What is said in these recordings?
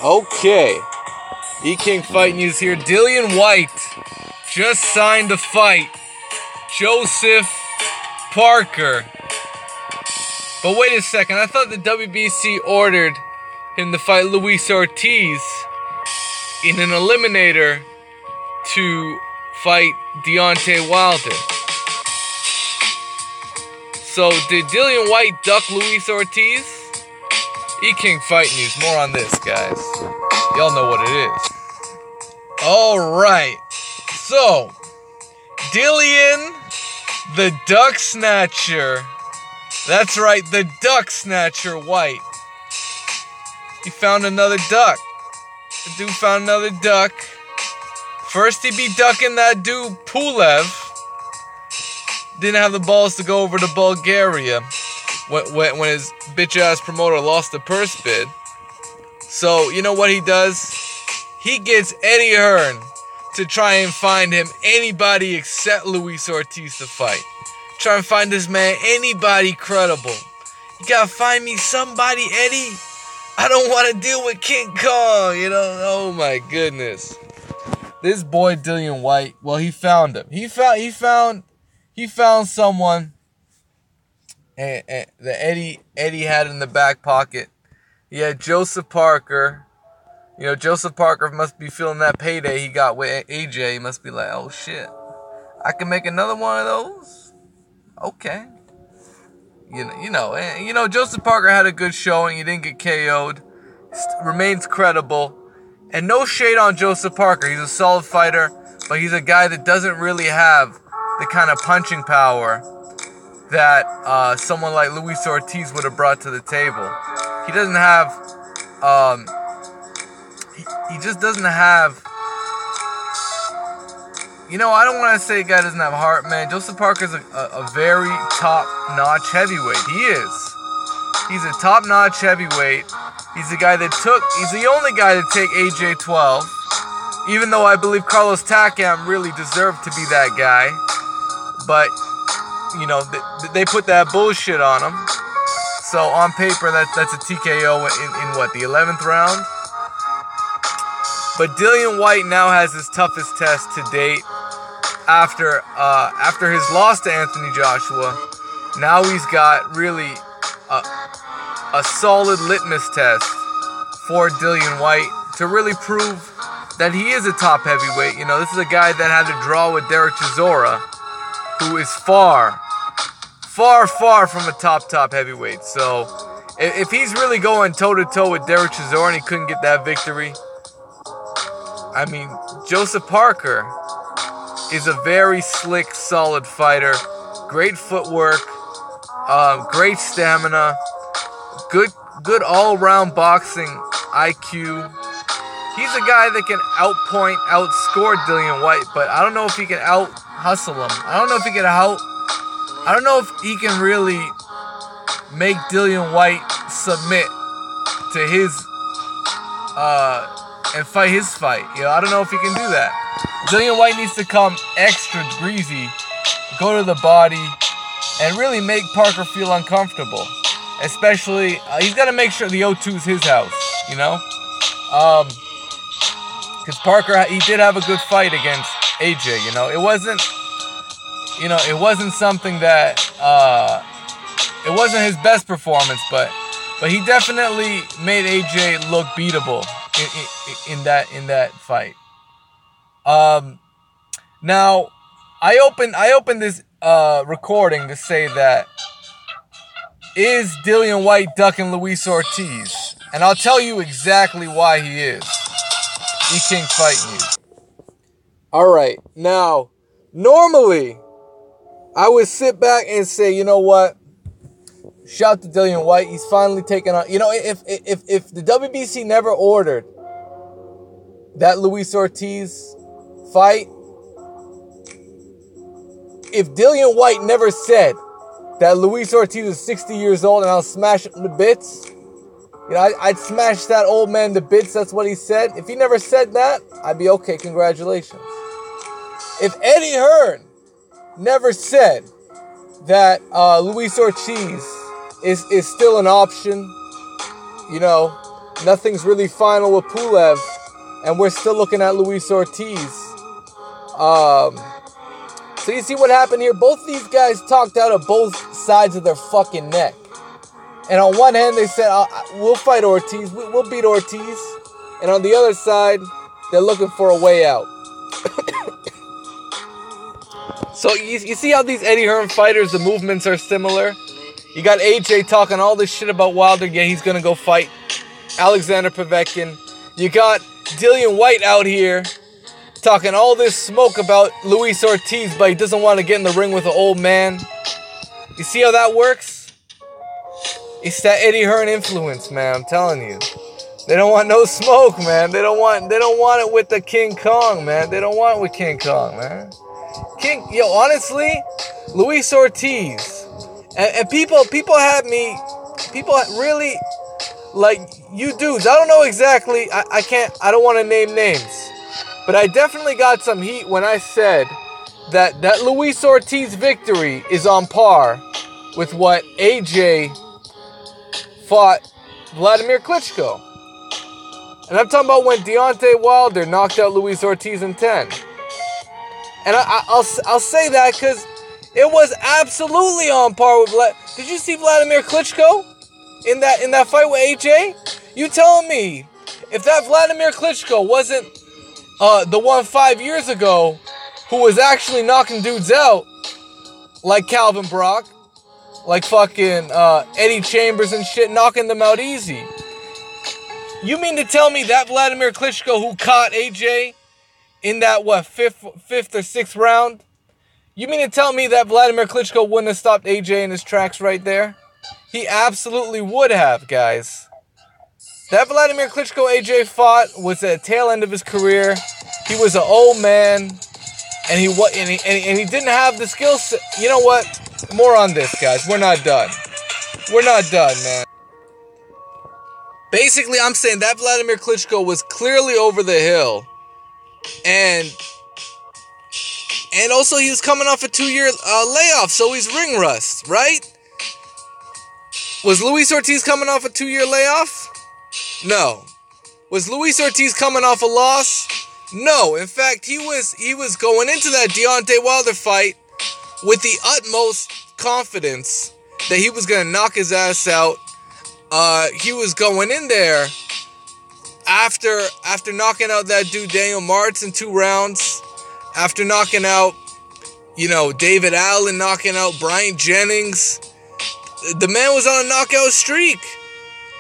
Okay. E-King Fight News here. Dillian Whyte just signed to fight Joseph Parker. But wait a second. I thought the WBC ordered him to fight Luis Ortiz in an eliminator to fight Deontay Wilder. So did Dillian Whyte duck Luis Ortiz? E-King Fight News. More on this, guys. Y'all know what it is. Alright. So, Dillian the Duck Snatcher. That's right, the Duck Snatcher Whyte. He found another duck. The dude found another duck. First he be ducking that dude Pulev. Didn't have the balls to go over to Bulgaria when his bitch-ass promoter lost the purse bid. So, you know what he does? He gets Eddie Hearn to try and find him anybody except Luis Ortiz to fight. Try and find this man anybody credible. You gotta find me somebody, Eddie. I don't want to deal with King Kong, you know? Oh my goodness. This boy Dillian Whyte, well, he found him. He found someone that Eddie had in the back pocket. He had Joseph Parker. You know, Joseph Parker must be feeling that payday he got with AJ. He must be like, oh shit, I can make another one of those? Okay. You know, Joseph Parker had a good showing. He didn't get KO'd. Remains credible. And no shade on Joseph Parker. He's a solid fighter, but he's a guy that doesn't really have the kind of punching power that someone like Luis Ortiz would have brought to the table. He doesn't have, he just doesn't have, you know, I don't want to say a guy doesn't have heart, man. Joseph Parker's a very top-notch heavyweight. He is. He's a top-notch heavyweight. He's the guy that he's the only guy to take AJ 12, even though I believe Carlos Takam really deserved to be that guy. But, you know, they put that bullshit on him. So, on paper, that's a TKO in what, the 11th round? But Dillian Whyte now has his toughest test to date after his loss to Anthony Joshua. Now he's got really a solid litmus test for Dillian Whyte to really prove that he is a top heavyweight. You know, this is a guy that had to draw with Derek Chisora, who is far from a top heavyweight. So, if he's really going toe-to-toe with Derek Chisora and he couldn't get that victory, I mean, Joseph Parker is a very slick, solid fighter. Great footwork, great stamina, good all-around boxing IQ. He's a guy that can outscore Dillian Whyte, but I don't know if he can out-hustle him. I don't know if he can really make Dillian Whyte submit to his, and fight his fight. You know, I don't know if he can do that. Dillian Whyte needs to come extra greasy, go to the body, and really make Parker feel uncomfortable. Especially, he's got to make sure the O2 is his house, you know? Because Parker, he did have a good fight against AJ, you know? It wasn't something that, it wasn't his best performance, but he definitely made AJ look beatable in that fight. Now, I opened this recording to say that, is Dillian Whyte ducking Luis Ortiz? And I'll tell you exactly why he is. E-King Fight News. Alright, now, normally, I would sit back and say, you know what? Shout to Dillian Whyte. He's finally taken on. You know, if the WBC never ordered that Luis Ortiz fight, if Dillian Whyte never said that Luis Ortiz is 60 years old and I'll smash him to bits, you know, I'd smash that old man to bits. That's what he said. If he never said that, I'd be okay. Congratulations. If Eddie Hearn never said that Luis Ortiz is still an option, you know, nothing's really final with Pulev, and we're still looking at Luis Ortiz. So you see what happened here? Both of these guys talked out of both sides of their fucking neck. And on one hand, they said, we'll fight Ortiz, we'll beat Ortiz. And on the other side, they're looking for a way out. So you see how these Eddie Hearn fighters, the movements are similar? You got AJ talking all this shit about Wilder, yeah, he's going to go fight Alexander Povetkin. You got Dillian Whyte out here talking all this smoke about Luis Ortiz, but he doesn't want to get in the ring with an old man. You see how that works? It's that Eddie Hearn influence, man, I'm telling you. They don't want no smoke, man. They don't want it with the King Kong, man. They don't want it with King Kong, man. Honestly, Luis Ortiz, and people really, like, you dudes, I don't know exactly, I don't want to name names, but I definitely got some heat when I said that Luis Ortiz victory is on par with what AJ fought Vladimir Klitschko. And I'm talking about when Deontay Wilder knocked out Luis Ortiz in 10. And I'll say that because it was absolutely on par with Did you see Vladimir Klitschko in that fight with AJ? You telling me if that Vladimir Klitschko wasn't the one 5 years ago who was actually knocking dudes out like Calvin Brock, like fucking Eddie Chambers and shit, knocking them out easy. You mean to tell me that Vladimir Klitschko who caught AJ in that, fifth or sixth round? You mean to tell me that Vladimir Klitschko wouldn't have stopped AJ in his tracks right there? He absolutely would have, guys. That Vladimir Klitschko AJ fought was at the tail end of his career. He was an old man, and he didn't have the skill set. You know what? More on this, guys. We're not done. We're not done, man. Basically, I'm saying that Vladimir Klitschko was clearly over the hill. And also he was coming off a 2-year layoff, so he's ring rust, right? Was Luis Ortiz coming off a 2-year layoff? No. Was Luis Ortiz coming off a loss? No. In fact, he was going into that Deontay Wilder fight with the utmost confidence that he was going to knock his ass out. He was going in there after knocking out that dude Daniel Martz in 2 rounds, after knocking out, David Allen, knocking out Bryant Jennings. The man was on a knockout streak.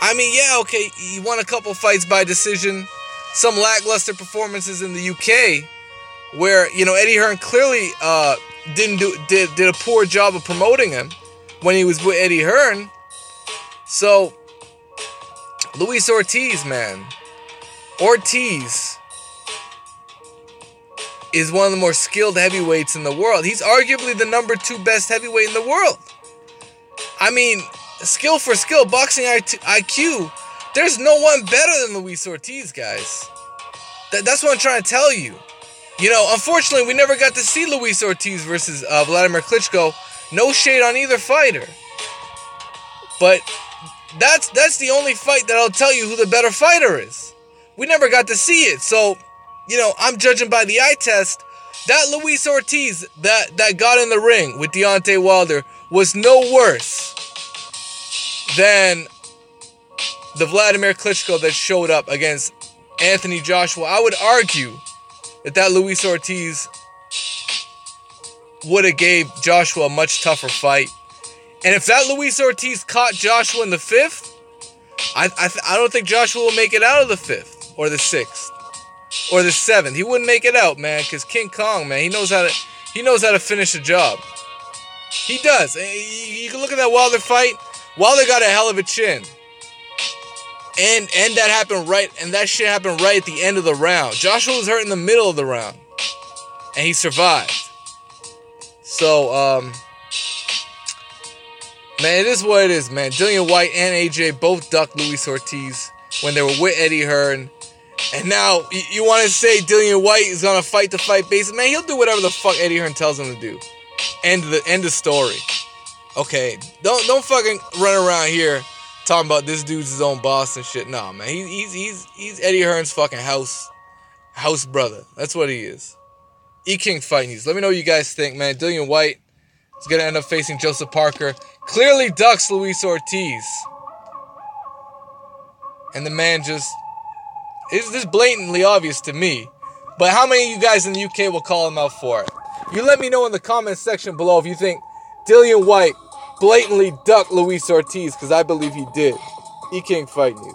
I mean, yeah, okay, he won a couple fights by decision, some lackluster performances in the UK, where, Eddie Hearn clearly did a poor job of promoting him when he was with Eddie Hearn. So, Luis Ortiz, man. Ortiz is one of the more skilled heavyweights in the world. He's arguably the number 2 best heavyweight in the world. I mean, skill for skill, boxing IQ, there's no one better than Luis Ortiz, guys. That's what I'm trying to tell you. Unfortunately, we never got to see Luis Ortiz versus Vladimir Klitschko. No shade on either fighter. But that's the only fight that'll tell you who the better fighter is. We never got to see it. So, I'm judging by the eye test. That Luis Ortiz that got in the ring with Deontay Wilder was no worse than the Vladimir Klitschko that showed up against Anthony Joshua. I would argue that Luis Ortiz would have gave Joshua a much tougher fight. And if that Luis Ortiz caught Joshua in the 5th, I don't think Joshua will make it out of the 5th or the 6th or the 7th. He wouldn't make it out, man, because King Kong, man, he knows how to finish a job. He does. You can look at that Wilder fight. Wilder got a hell of a chin. And that happened that shit happened right at the end of the round. Joshua was hurt in the middle of the round. And he survived. So, man, it is what it is, man. Dillian Whyte and AJ both ducked Luis Ortiz when they were with Eddie Hearn. And now, you want to say Dillian Whyte is going to fight the fight basis? Man, he'll do whatever the fuck Eddie Hearn tells him to do. End of story. Okay, don't fucking run around here Talking about this dude's his own boss and shit. Nah, man. He's Eddie Hearn's fucking house brother. That's what he is. E-King Fight News. Let me know what you guys think, man. Dillian Whyte is going to end up facing Joseph Parker. Clearly ducks Luis Ortiz. And the man just... It's just blatantly obvious to me. But how many of you guys in the UK will call him out for it? You let me know in the comment section below if you think Dillian Whyte blatantly ducked Luis Ortiz, because I believe he did. E-King Fight News.